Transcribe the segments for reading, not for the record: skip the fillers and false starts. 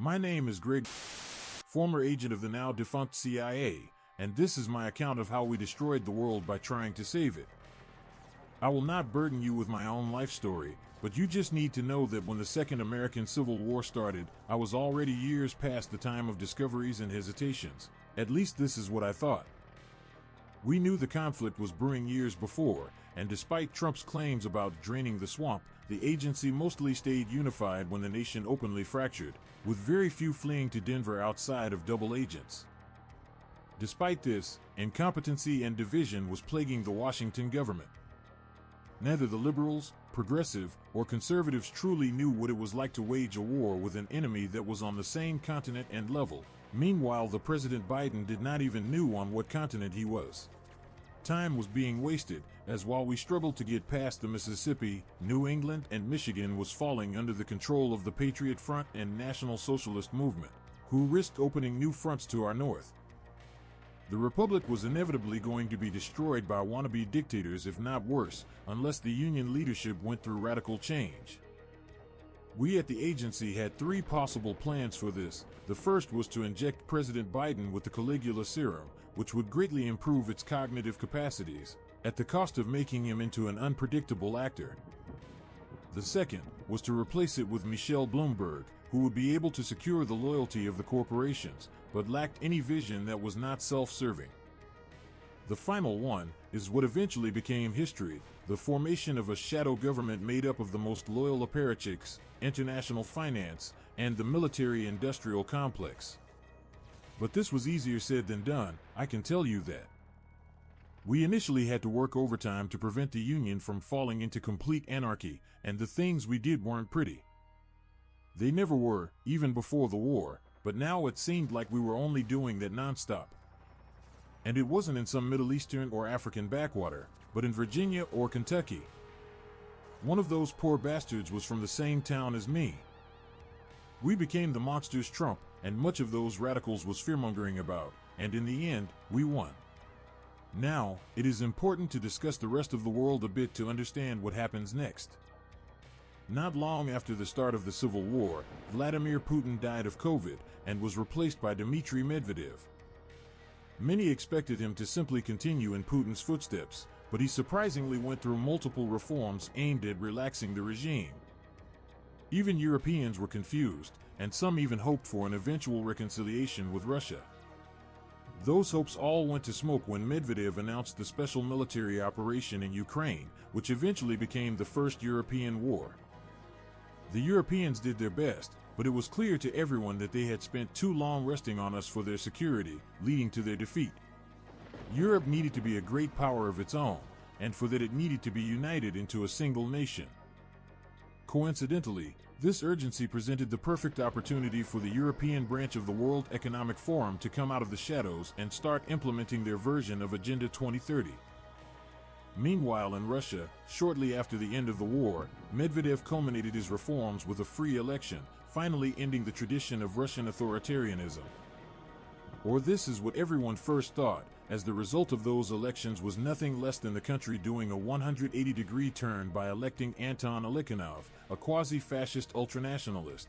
My name is Greg, former agent of the now defunct CIA, and this is my account of how we destroyed the world by trying to save it. I will not burden you with my own life story, but you just need to know that when the Second American Civil War started, I was already years past the time of discoveries and hesitations. At least this is what I thought. We knew the conflict was brewing years before, and despite Trump's claims about draining the swamp, the agency mostly stayed unified when the nation openly fractured, with very few fleeing to Denver outside of double agents. Despite this, incompetency and division was plaguing the Washington government. Neither the liberals, progressive, or conservatives truly knew what it was like to wage a war with an enemy that was on the same continent and level. Meanwhile, the President Biden did not even know on what continent he was. Time was being wasted, as while we struggled to get past the Mississippi, New England and Michigan was falling under the control of the Patriot Front and National Socialist Movement, who risked opening new fronts to our north. The Republic was inevitably going to be destroyed by wannabe dictators, if not worse, unless the Union leadership went through radical change. We at the agency had three possible plans for this. The first was to inject President Biden with the Caligula serum, which would greatly improve its cognitive capacities, at the cost of making him into an unpredictable actor. The second was to replace it with Michelle Bloomberg, who would be able to secure the loyalty of the corporations, but lacked any vision that was not self-serving. The final one is what eventually became history, the formation of a shadow government made up of the most loyal apparatchiks, international finance, and the military-industrial complex. But this was easier said than done, I can tell you that. We initially had to work overtime to prevent the Union from falling into complete anarchy, and the things we did weren't pretty. They never were, even before the war, but now it seemed like we were only doing that nonstop. And it wasn't in some Middle Eastern or African backwater, but in Virginia or Kentucky. One of those poor bastards was from the same town as me. We became the monsters Trump and much of those radicals was fearmongering about, and in the end, we won. Now, it is important to discuss the rest of the world a bit to understand what happens next. Not long after the start of the Civil War, Vladimir Putin died of COVID and was replaced by Dmitry Medvedev. Many expected him to simply continue in Putin's footsteps, but he surprisingly went through multiple reforms aimed at relaxing the regime. Even Europeans were confused, and some even hoped for an eventual reconciliation with Russia. Those hopes all went to smoke when Medvedev announced the special military operation in Ukraine, which eventually became the First European War. The Europeans did their best, but it was clear to everyone that they had spent too long resting on us for their security, leading to their defeat. Europe needed to be a great power of its own, and for that it needed to be united into a single nation. Coincidentally, this urgency presented the perfect opportunity for the European branch of the World Economic Forum to come out of the shadows and start implementing their version of Agenda 2030. Meanwhile, in Russia, shortly after the end of the war, Medvedev culminated his reforms with a free election, finally ending the tradition of Russian authoritarianism. Or this is what everyone first thought, as the result of those elections was nothing less than the country doing a 180-degree turn by electing Anton Alikhanov, a quasi-fascist ultranationalist.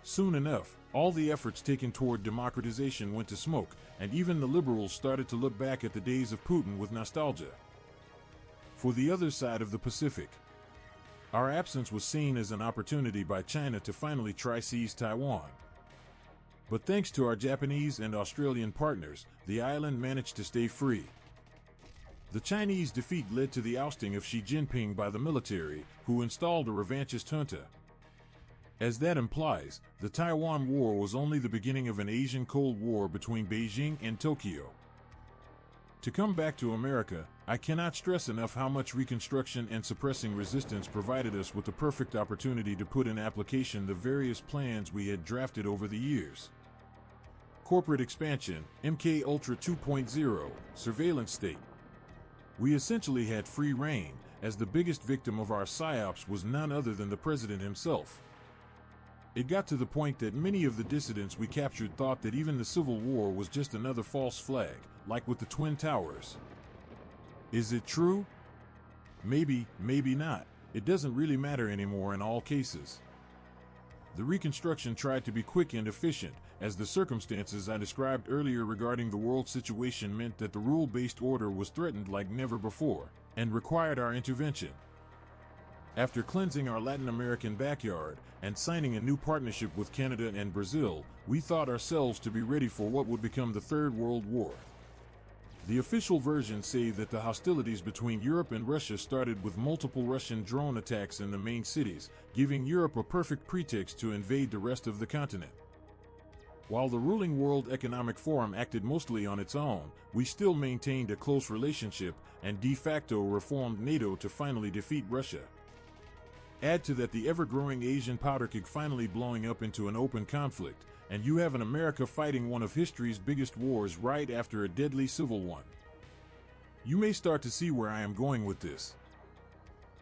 Soon enough, all the efforts taken toward democratization went to smoke, and even the liberals started to look back at the days of Putin with nostalgia. For the other side of the Pacific, our absence was seen as an opportunity by China to finally try seize Taiwan. But thanks to our Japanese and Australian partners, the island managed to stay free. The Chinese defeat led to the ousting of Xi Jinping by the military, who installed a revanchist junta. As that implies, the Taiwan War was only the beginning of an Asian Cold War between Beijing and Tokyo. To come back to America, I cannot stress enough how much Reconstruction and suppressing resistance provided us with the perfect opportunity to put in application the various plans we had drafted over the years. Corporate expansion, MK Ultra 2.0, surveillance state. We essentially had free reign, as the biggest victim of our psyops was none other than the president himself. It got to the point that many of the dissidents we captured thought that even the Civil War was just another false flag, like with the Twin Towers. Is it true? Maybe, maybe not. It doesn't really matter anymore in all cases. The Reconstruction tried to be quick and efficient, as the circumstances I described earlier regarding the world situation meant that the rule-based order was threatened like never before, and required our intervention. After cleansing our Latin American backyard and signing a new partnership with Canada and Brazil, we thought ourselves to be ready for what would become the Third World War. The official versions say that the hostilities between Europe and Russia started with multiple Russian drone attacks in the main cities, giving Europe a perfect pretext to invade the rest of the continent. While the ruling World Economic Forum acted mostly on its own, we still maintained a close relationship and de facto reformed NATO to finally defeat Russia. Add to that the ever-growing Asian powder keg finally blowing up into an open conflict, and you have an America fighting one of history's biggest wars right after a deadly civil one. You may start to see where I am going with this.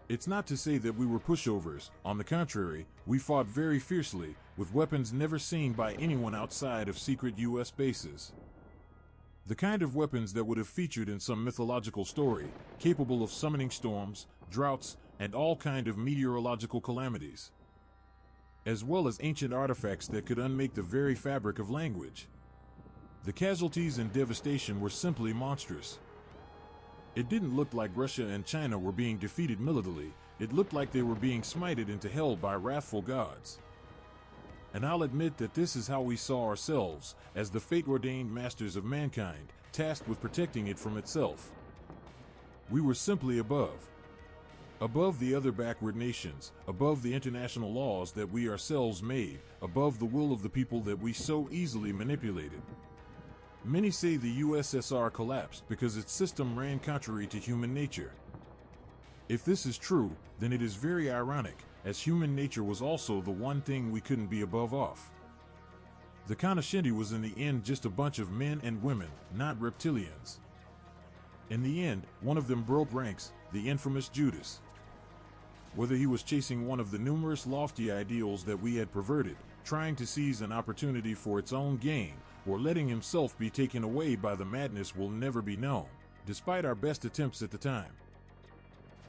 It's not to say that we were pushovers. On the contrary, we fought very fiercely, with weapons never seen by anyone outside of secret U.S. bases. The kind of weapons that would have featured in some mythological story, capable of summoning storms, droughts, and all kind of meteorological calamities, as well as ancient artifacts that could unmake the very fabric of language. The casualties and devastation were simply monstrous. It didn't look like Russia and China were being defeated militarily, it looked like they were being smited into hell by wrathful gods. And I'll admit that this is how we saw ourselves, as the fate-ordained masters of mankind, tasked with protecting it from itself. We were simply above the other backward nations, above the international laws that we ourselves made, above the will of the people that we so easily manipulated. Many say the USSR collapsed because its system ran contrary to human nature. If this is true, then it is very ironic, as human nature was also the one thing we couldn't be above off. The Conoscenti was in the end just a bunch of men and women, not reptilians. In the end, one of them broke ranks, the infamous Judas. Whether he was chasing one of the numerous lofty ideals that we had perverted, trying to seize an opportunity for its own gain, or letting himself be taken away by the madness will never be known, despite our best attempts at the time.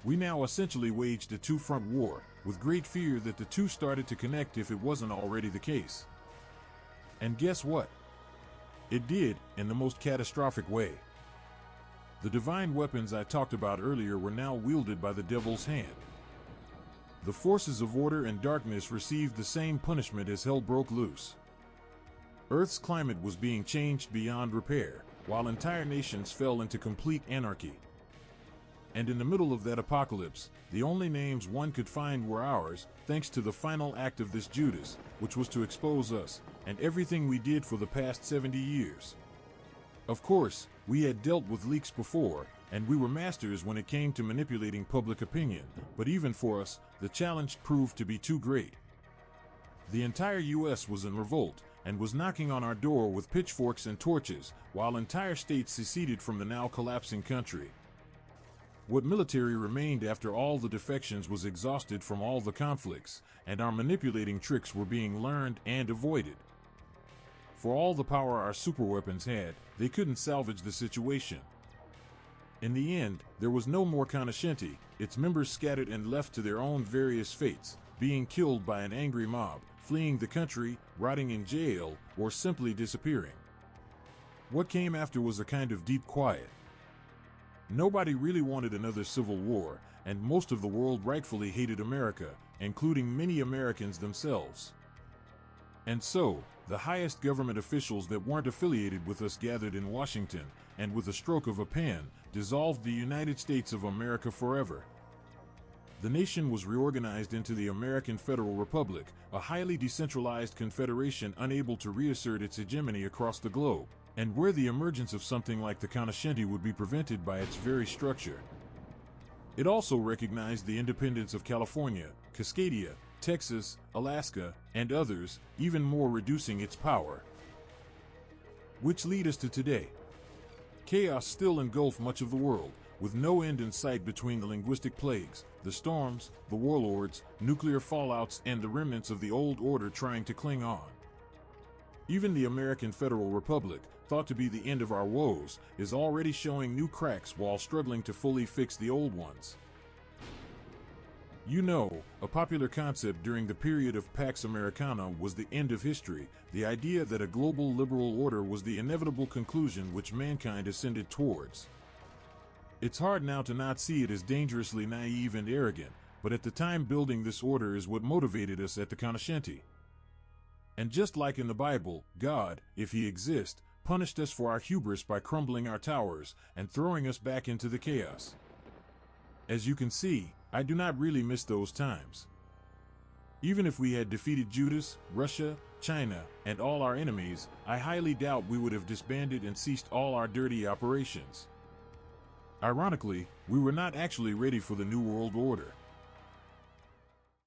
We now essentially waged a two-front war, with great fear that the two started to connect if it wasn't already the case. And guess what? It did, in the most catastrophic way. The divine weapons I talked about earlier were now wielded by the devil's hand. The forces of order and darkness received the same punishment as hell broke loose. Earth's climate was being changed beyond repair, while entire nations fell into complete anarchy. And in the middle of that apocalypse, the only names one could find were ours, thanks to the final act of this Judas, which was to expose us, and everything we did for the past 70 years. Of course, we had dealt with leaks before, and we were masters when it came to manipulating public opinion, but even for us, the challenge proved to be too great. The entire U.S. was in revolt, and was knocking on our door with pitchforks and torches, while entire states seceded from the now collapsing country. What military remained after all the defections was exhausted from all the conflicts, and our manipulating tricks were being learned and avoided. For all the power our superweapons had, they couldn't salvage the situation. In the end, there was no more Conoscenti, its members scattered and left to their own various fates, being killed by an angry mob, fleeing the country, rotting in jail, or simply disappearing. What came after was a kind of deep quiet. Nobody really wanted another civil war, and most of the world rightfully hated America, including many Americans themselves. And so, the highest government officials that weren't affiliated with us gathered in Washington, and with a stroke of a pen, dissolved the United States of America forever. The nation was reorganized into the American Federal Republic, a highly decentralized confederation unable to reassert its hegemony across the globe, and where the emergence of something like the Conoscenti would be prevented by its very structure. It also recognized the independence of California, Cascadia, Texas, Alaska, and others, even more reducing its power. Which lead us to today. Chaos still engulfed much of the world, with no end in sight between the linguistic plagues, the storms, the warlords, nuclear fallouts, and the remnants of the old order trying to cling on. Even the American Federal Republic, thought to be the end of our woes, is already showing new cracks while struggling to fully fix the old ones. You know, a popular concept during the period of Pax Americana was the end of history, the idea that a global liberal order was the inevitable conclusion which mankind ascended towards. It's hard now to not see it as dangerously naive and arrogant, but at the time building this order is what motivated us at the Conoscenti. And just like in the Bible, God, if he exists, punished us for our hubris by crumbling our towers and throwing us back into the chaos. As you can see, I do not really miss those times. Even if we had defeated Judas, Russia, China, and all our enemies, I highly doubt we would have disbanded and ceased all our dirty operations. Ironically, we were not actually ready for the New World Order.